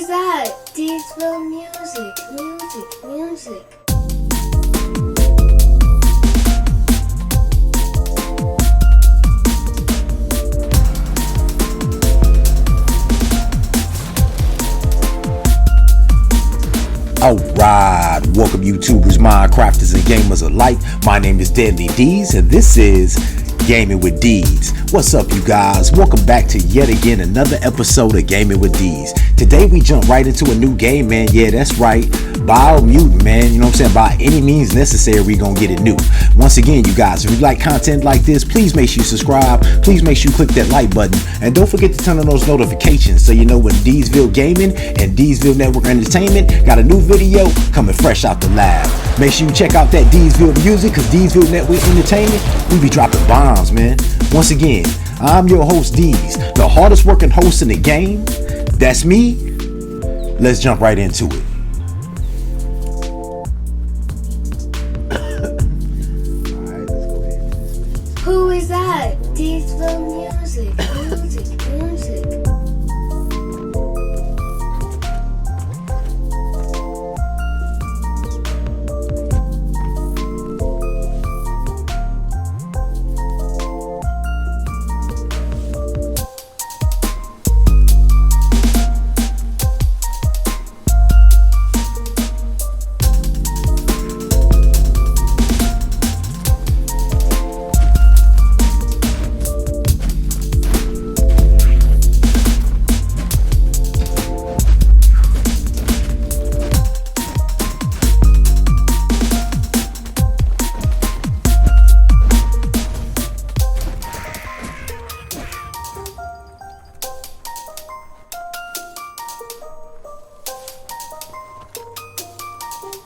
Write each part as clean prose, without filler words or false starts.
is that? Diesel music. Alright, welcome YouTubers, Minecrafters, and gamers alike. My name is D33DZ, and this is Gaming with D's. What's up, you guys? Welcome back to yet again another episode of Gaming with D's. Today we jump right into a new game, man. Yeah, that's right, Biomutant, man. You know what I'm saying? By any means necessary, we gonna get it new. Once again, you guys, if you like content like this, please make sure you subscribe. Please make sure you click that like button, and don't forget to turn on those notifications so you know when D'sville Gaming and D'sville Network Entertainment got a new video coming fresh out the lab. Make sure you check out that D'sville music, because D'sville Network Entertainment, we be dropping bombs, man. Once again, I'm your host, D's, the hardest working host in the game. That's me. Let's jump right into it. Who is that? Diesel music.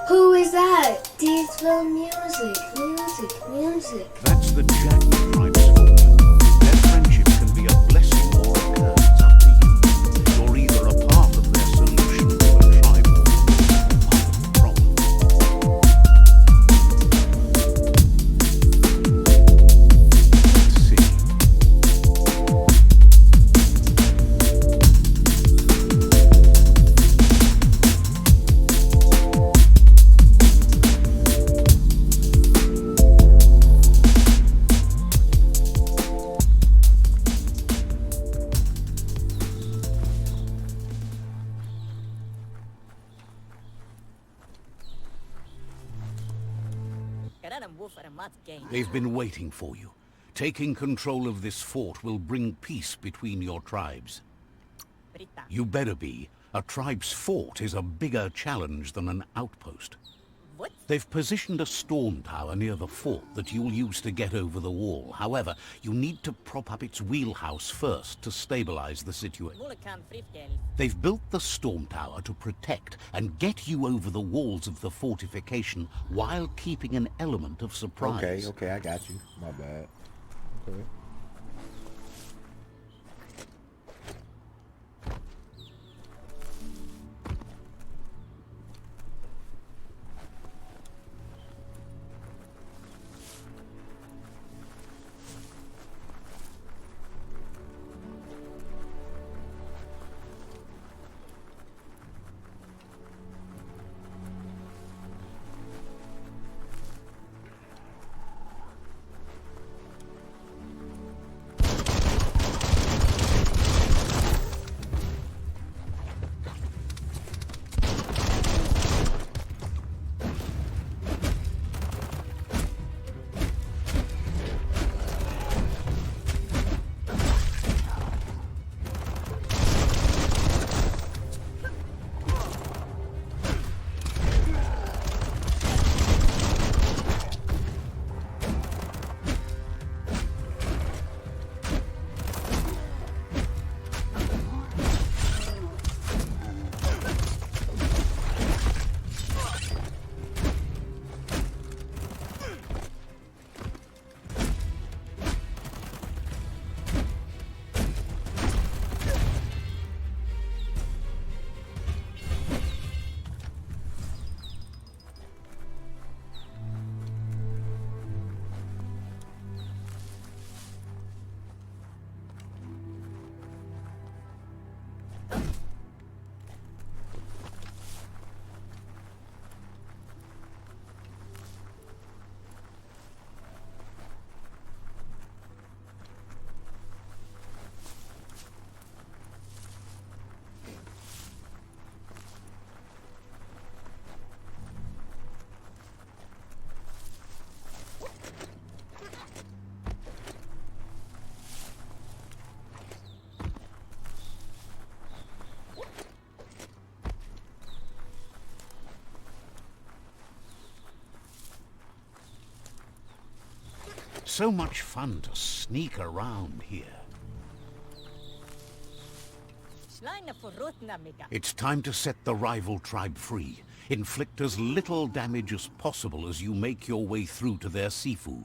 Who is that? Diesel music. That's the Jack tribe's fault. Their friendship can be a blessing or a curse. It's up to you. You're either a part of their solution to a tribe war or part of the problem. Let's see. They've been waiting for you. Taking control of this fort will bring peace between your tribes. You better be. A tribe's fort is a bigger challenge than an outpost. What? They've positioned a storm tower near the fort that you'll use to get over the wall. However, you need to prop up its wheelhouse first to stabilize the situation. They've built the storm tower to protect and get you over the walls of the fortification while keeping an element of surprise. Okay, I got you. My bad. Okay. so much fun to sneak around here. It's time to set the rival tribe free. Inflict as little damage as possible as you make your way through to their SIFU.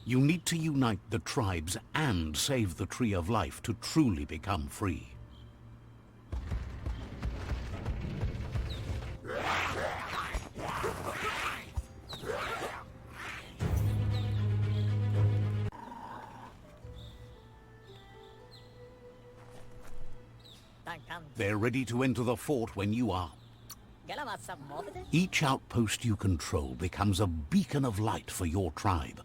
You need to unite the tribes and save the Tree of Life to truly become free. They're ready to enter the fort when you are. Each outpost you control becomes a beacon of light for your tribe.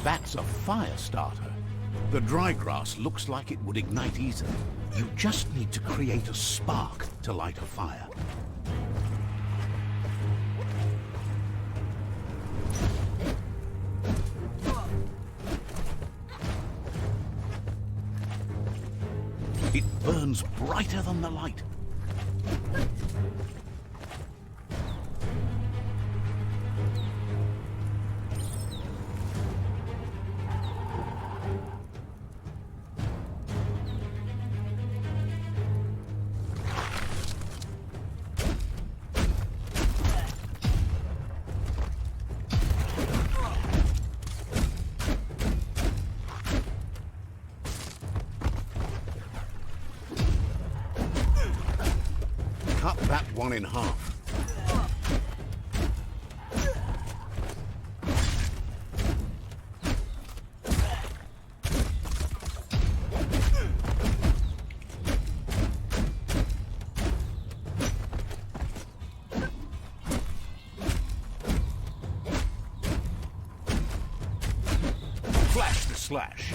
That's a fire starter. The dry grass looks like it would ignite easily. You just need to create a spark to light a fire. It burns brighter than the light. Cut that one in half. Flash the slash.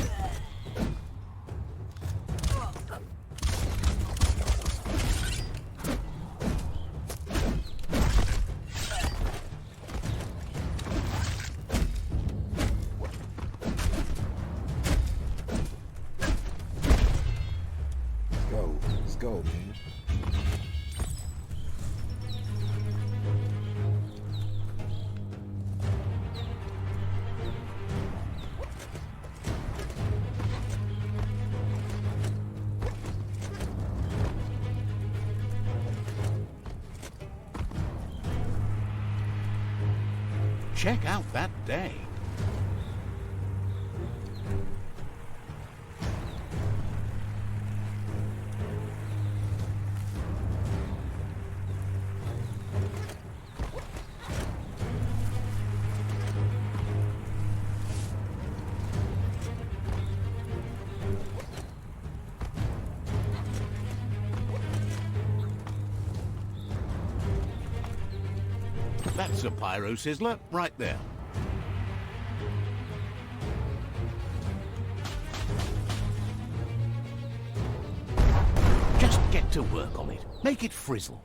Let's go, man. Check out that day. That's a pyro sizzler right there. Just Get to work on it. Make it frizzle.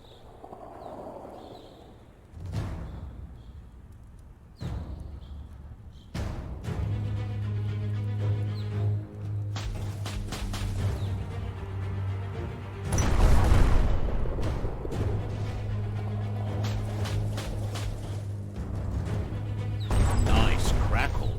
Nice crackle.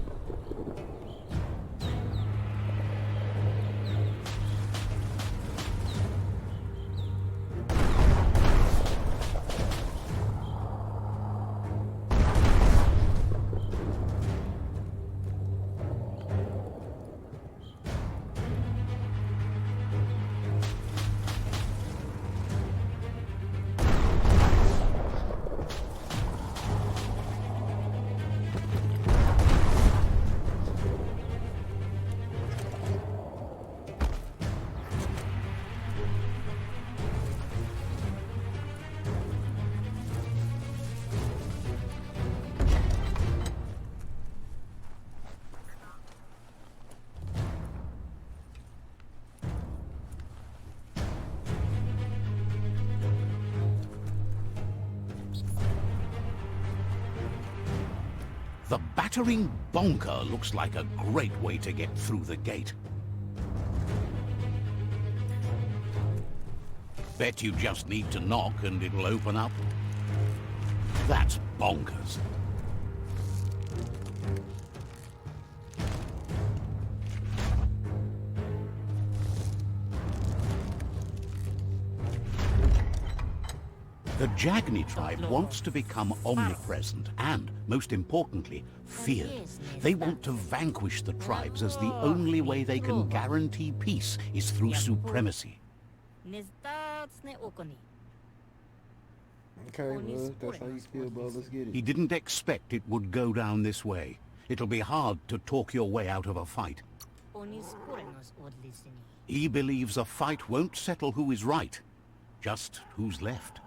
The battering bonker looks like a great way to get through the gate. Bet you just need to knock and it'll open up. That's bonkers. The Jagni tribe wants to become omnipresent and, most importantly, feared. They want to vanquish the tribes as the only way they can guarantee peace is through supremacy. Okay, well, that's how you feel, bro. Let's get it. He didn't expect it would go down this way. It'll be hard to talk your way out of a fight. He believes a fight won't settle who is right, just who's left.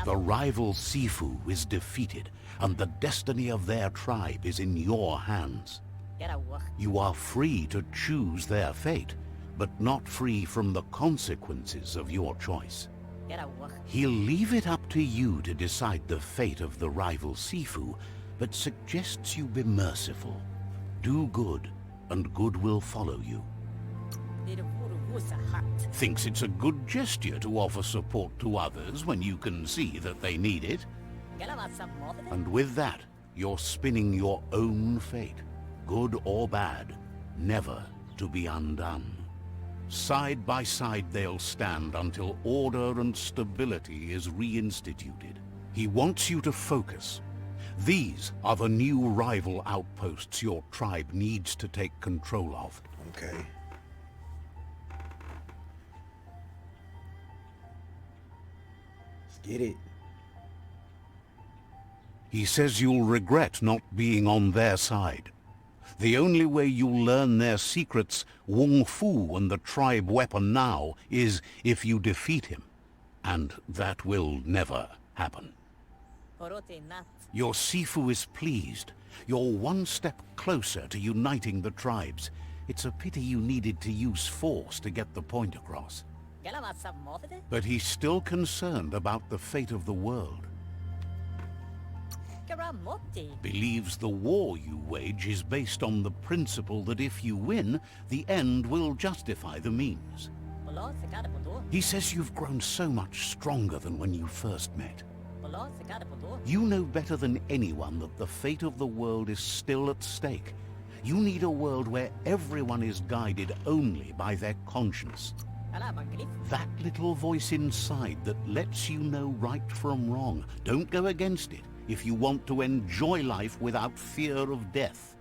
The rival SIFU is defeated, and the destiny of their tribe is in your hands. You are free to choose their fate, but not free from the consequences of your choice. He'll leave it up to you to decide the fate of the rival SIFU, but suggests you be merciful. Do good, and good will follow you. Thinks it's a good gesture to offer support to others when you can see that they need it. And with that, you're spinning your own fate, good or bad, never to be undone. Side by side they'll stand until order and stability is reinstituted. He wants you to focus. These are the new rival outposts your tribe needs to take control of. Okay. Let's get it. He says you'll regret not being on their side. The only way you'll learn their secrets, Wung Fu and the tribe weapon now, is if you defeat him. And that will never happen. Your SIFU is pleased. You're one step closer to uniting the tribes. It's a pity you needed to use force to get the point across. But he's still concerned about the fate of the world. Believes the war you wage is based on the principle that if you win, the end will justify the means. He says you've grown so much stronger than when you first met. You know better than anyone that the fate of the world is still at stake. You need a world where everyone is guided only by their conscience. That little voice inside that lets you know right from wrong. Don't go against it if you want to enjoy life without fear of death.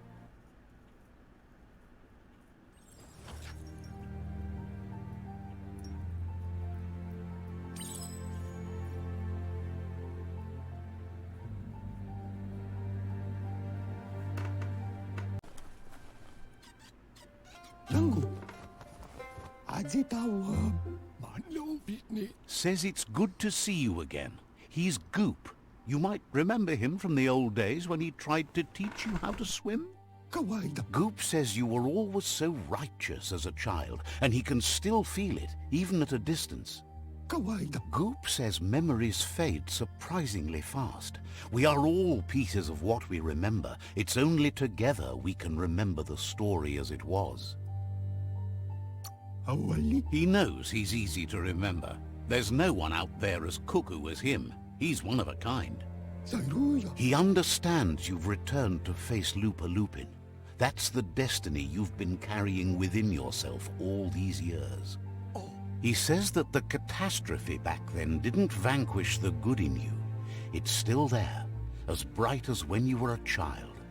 Says it's good to see you again. He's Goop. You might remember him from the old days when he tried to teach you how to swim. Goop says you were always so righteous as a child, and he can still feel it, even at a distance. Goop says memories fade surprisingly fast. We are all pieces of what we remember. It's only together we can remember the story as it was. He knows he's easy to remember. There's no one out there as cuckoo as him. He's one of a kind. He understands you've returned to face Lupa Lupin. That's the destiny you've been carrying within yourself all these years. He says that the catastrophe back then didn't vanquish the good in you. It's still there, as bright as when you were a child.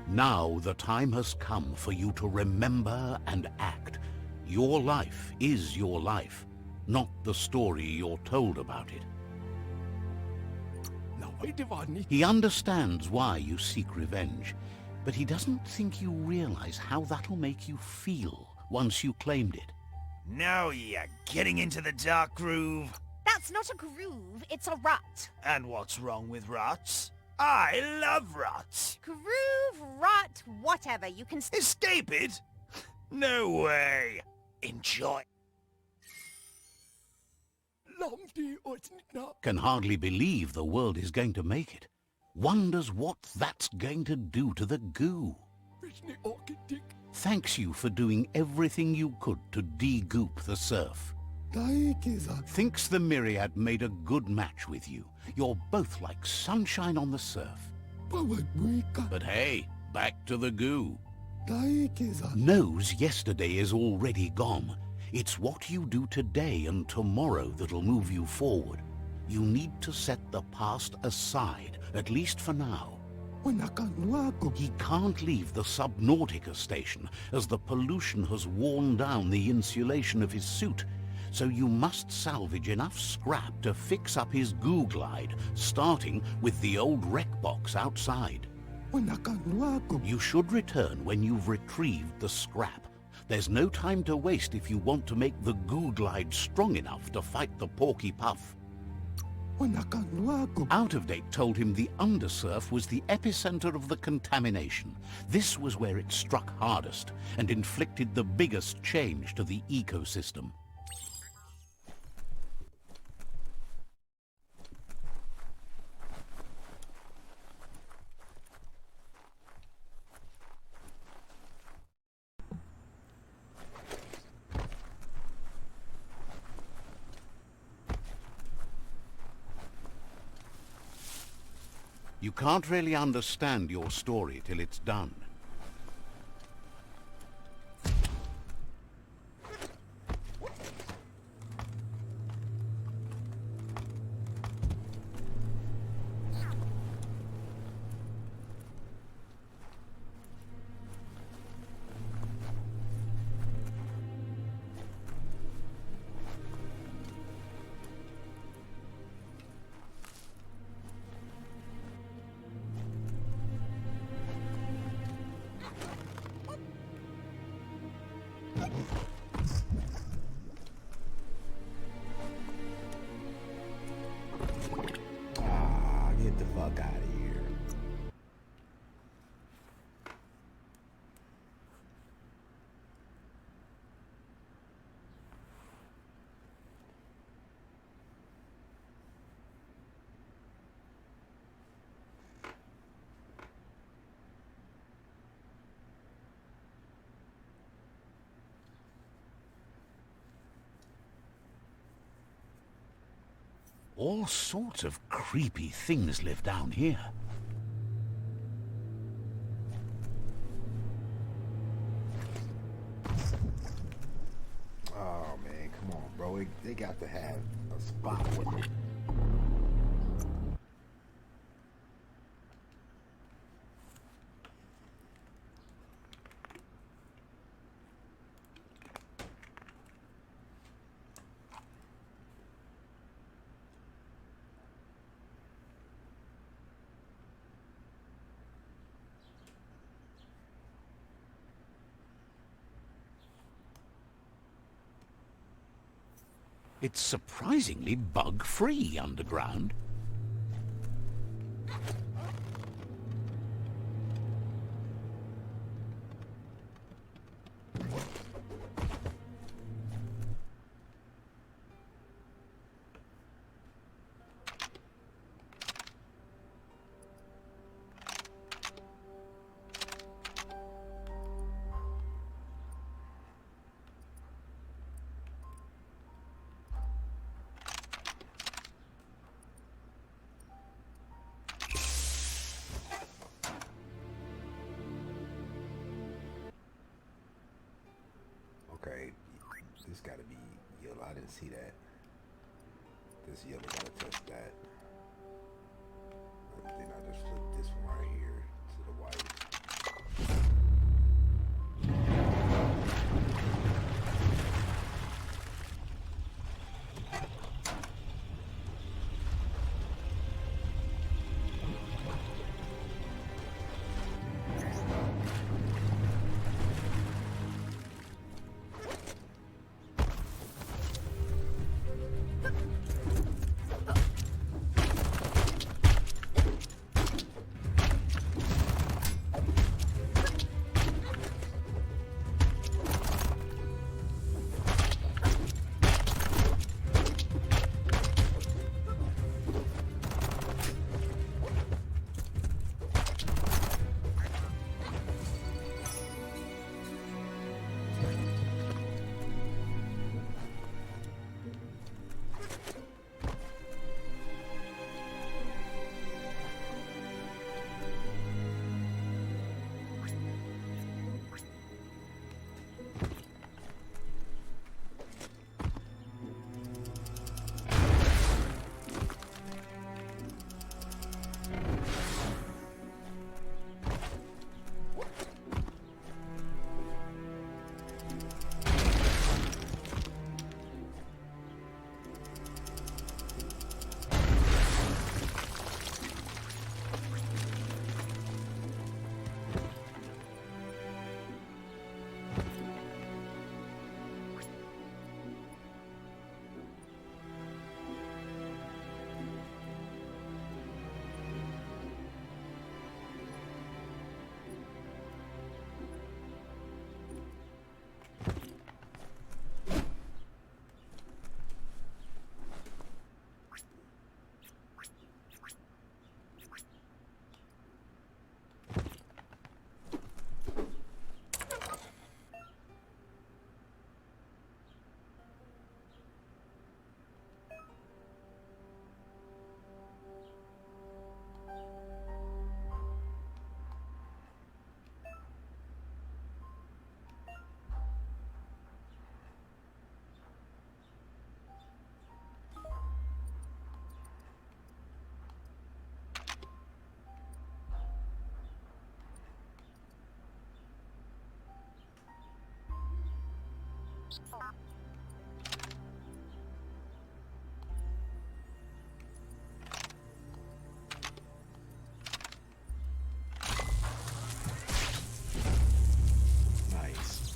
Now the time has come for you to remember and act. Your life is your life, not the story you're told about it. He understands why you seek revenge, but he doesn't think you realize how that'll make you feel once you claimed it. Now you're getting into the dark groove. That's not a groove, it's a rut. And what's wrong with ruts? I love ruts. Groove, rut, whatever, you can... Escape it? No way. Enjoy. Can hardly believe the world is going to make it. Wonders what that's going to do to the goo. Thanks you for doing everything you could to de-goop the surf. Thinks the Myriad made a good match with you. You're both like sunshine on the surf. But hey, back to the goo. Knows yesterday is already gone. It's what you do today and tomorrow that'll move you forward. You need to set the past aside, at least for now. He can't leave the Subnautica station, as the pollution has worn down the insulation of his suit. So you must salvage enough scrap to fix up his goo glide, starting with the old wreck box outside. You should return when you've retrieved the scrap. There's no time to waste if you want to make the goo glide strong enough to fight the Porky Puff. Out-of-date told him the undersurf was the epicenter of the contamination. This was where it struck hardest and inflicted the biggest change to the ecosystem. You can't really understand your story till it's done. Get the fuck out of here. All sorts of creepy things live down here. Oh man, come on, bro. They got to have a spot with it. It's surprisingly bug-free underground. Okay, this gotta be yellow. I didn't see that. This yellow gotta touch that. Then I just flip this one right here to the white. Nice.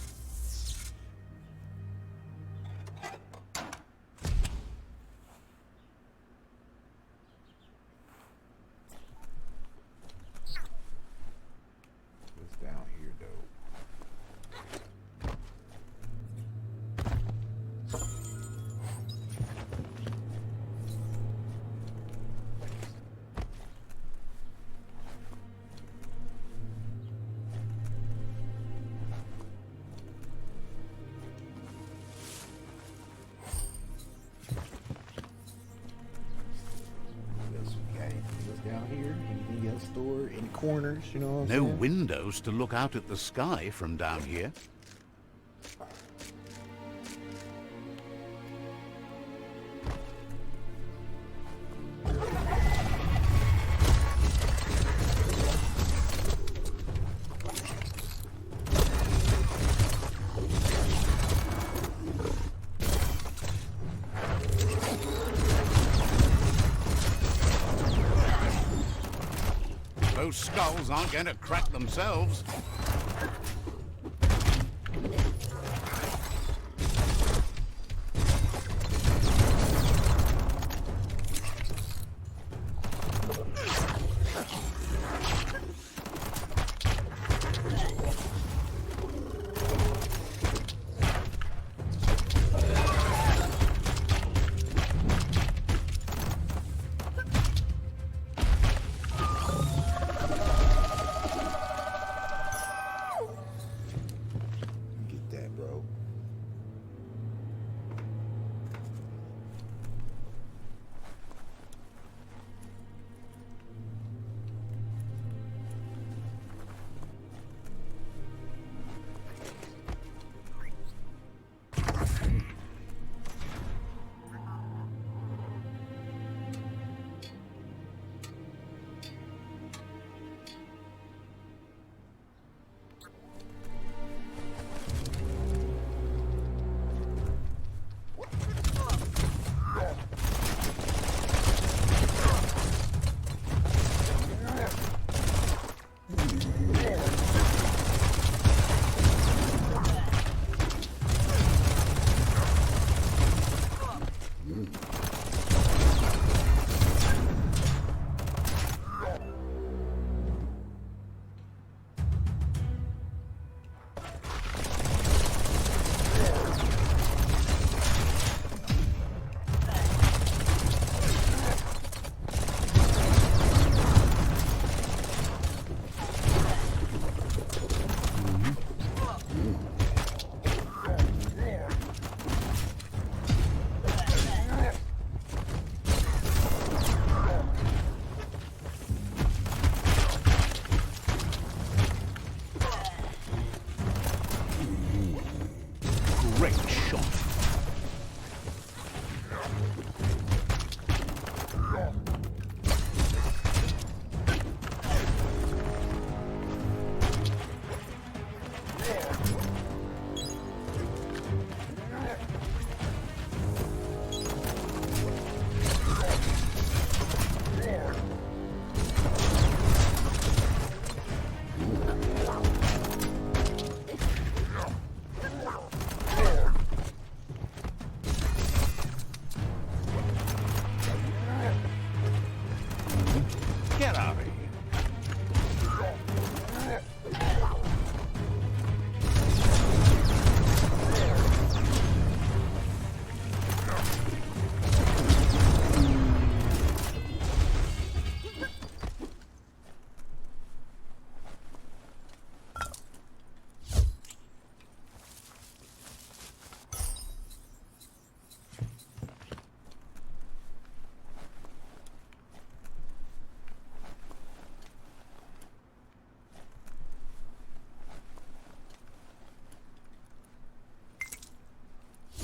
What's down here, though? What else we got? Anything else down here? Anything else stored in corners? You know what I'm No saying? windows to look out at the sky from down here. Those skulls aren't going to crack themselves. Get that, bro. Great shot. Get out of here.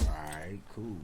Alright, cool.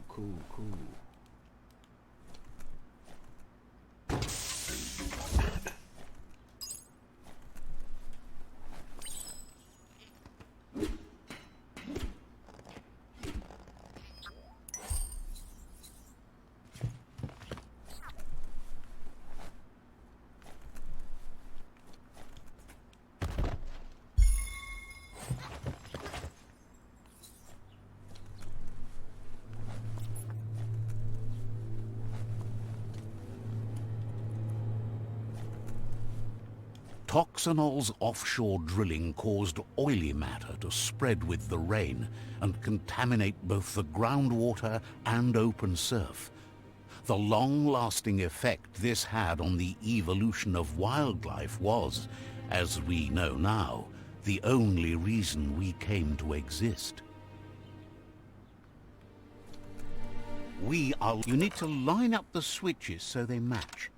Toxanol's offshore drilling caused oily matter to spread with the rain and contaminate both the groundwater and open surf. The long-lasting effect this had on the evolution of wildlife was, as we know now, the only reason we came to exist. You need to line up the switches so they match.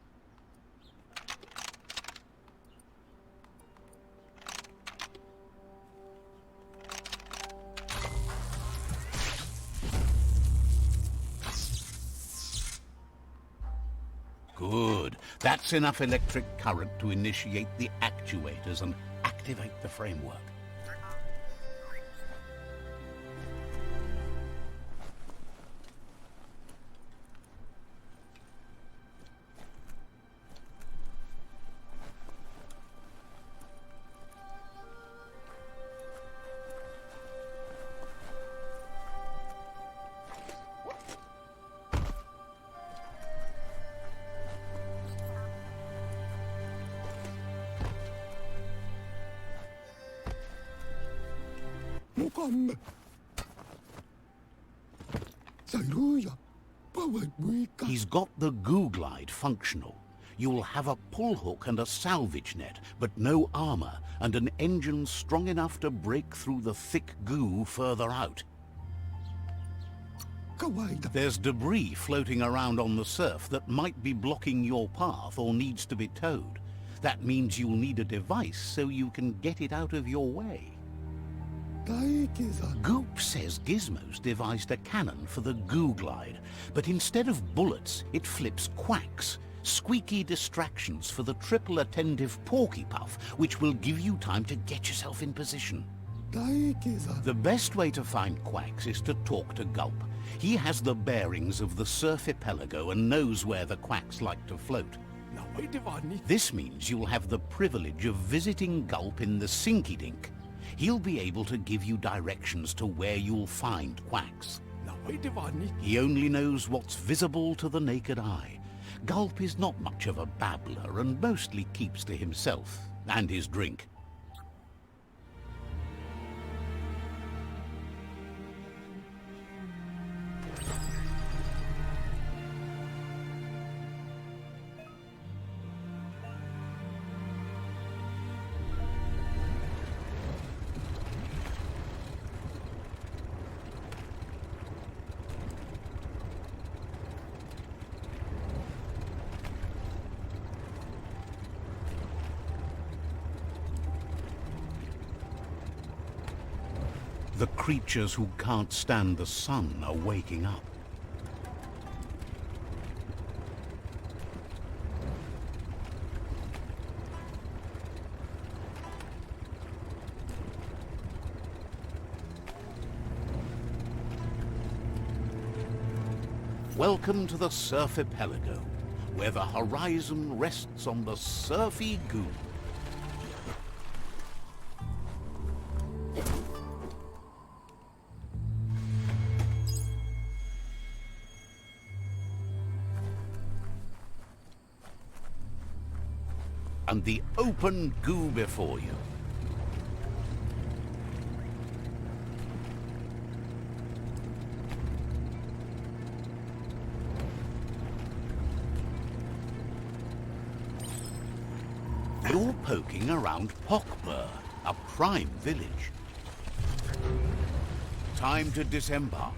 Good. That's enough electric current to initiate the actuators and activate the framework. He's got the goo glide functional. You'll have a pull hook and a salvage net, but no armor, and an engine strong enough to break through the thick goo further out. There's debris floating around on the surf that might be blocking your path or needs to be towed. That means you'll need a device so you can get it out of your way. Goop says Gizmo's devised a cannon for the goo glide, but instead of bullets, it flips quacks, squeaky distractions for the triple attentive porky puff, which will give you time to get yourself in position. The best way to find quacks is to talk to Gulp. He has the bearings of the surf archipelago and knows where the quacks like to float. This means you'll have the privilege of visiting Gulp in the Sinky Dink. He'll be able to give you directions to where you'll find quacks. He only knows what's visible to the naked eye. Gulp is not much of a babbler and mostly keeps to himself and his drink. The creatures who can't stand the sun are waking up. Welcome to the surf archipelago, where the horizon rests on the surfy goo. And the open goo before you. You're poking around Pockbur, a prime village. Time to disembark.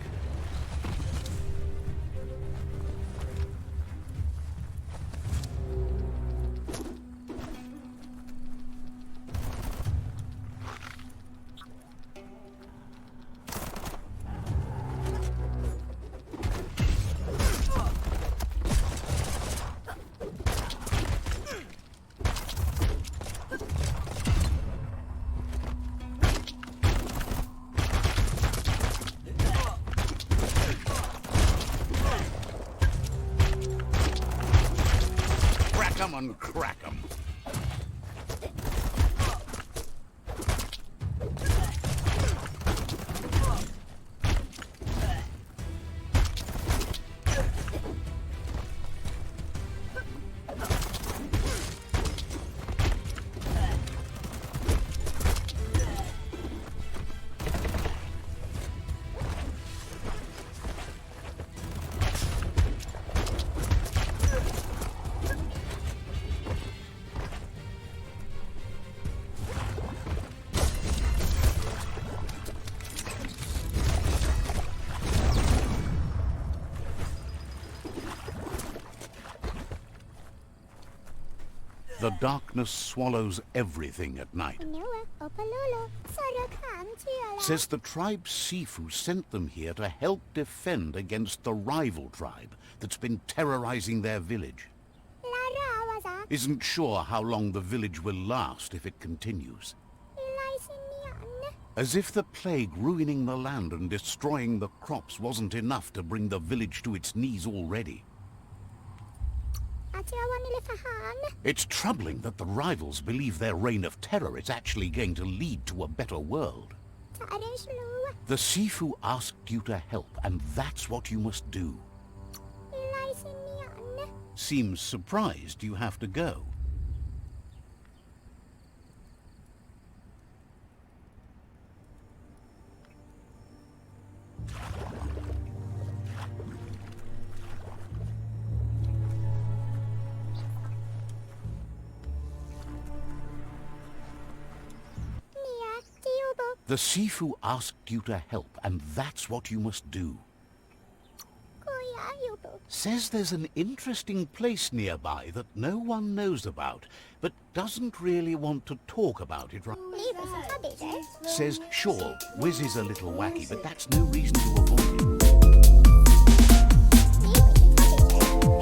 And crack 'em. The darkness swallows everything at night. Says the tribe SIFU sent them here to help defend against the rival tribe that's been terrorizing their village. Isn't sure how long the village will last if it continues. As if the plague ruining the land and destroying the crops wasn't enough to bring the village to its knees already. It's troubling that the rivals believe their reign of terror is actually going to lead to a better world. The SIFU asked you to help, and that's what you must do. Seems surprised you have to go. The SIFU asked you to help, and that's what you must do. Says there's an interesting place nearby that no one knows about, but doesn't really want to talk about it right. Says, sure, Wiz is a little wacky, but that's no reason to avoid him.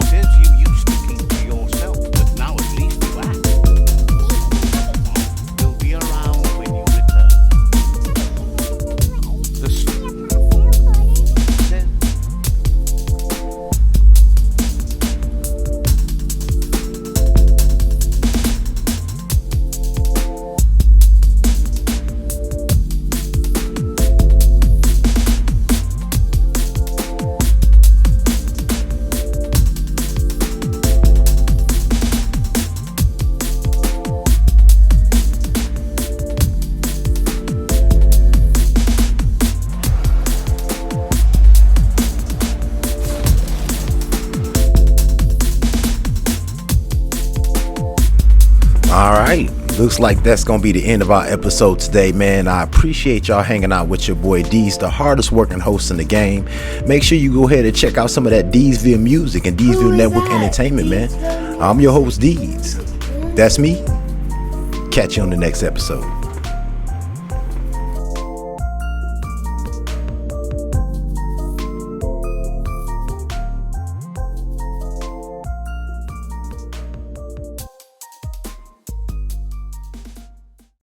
Says you used to keep to yourself, but now at least you act. You'll be around when you return. Alright, looks like that's gonna be the end of our episode today, man. I appreciate y'all hanging out with your boy D's, the hardest working host in the game. Make sure you go ahead and check out some of that D'sville music and D'sville Network Entertainment, man. I'm your host D's. That's me. Catch you on the next episode.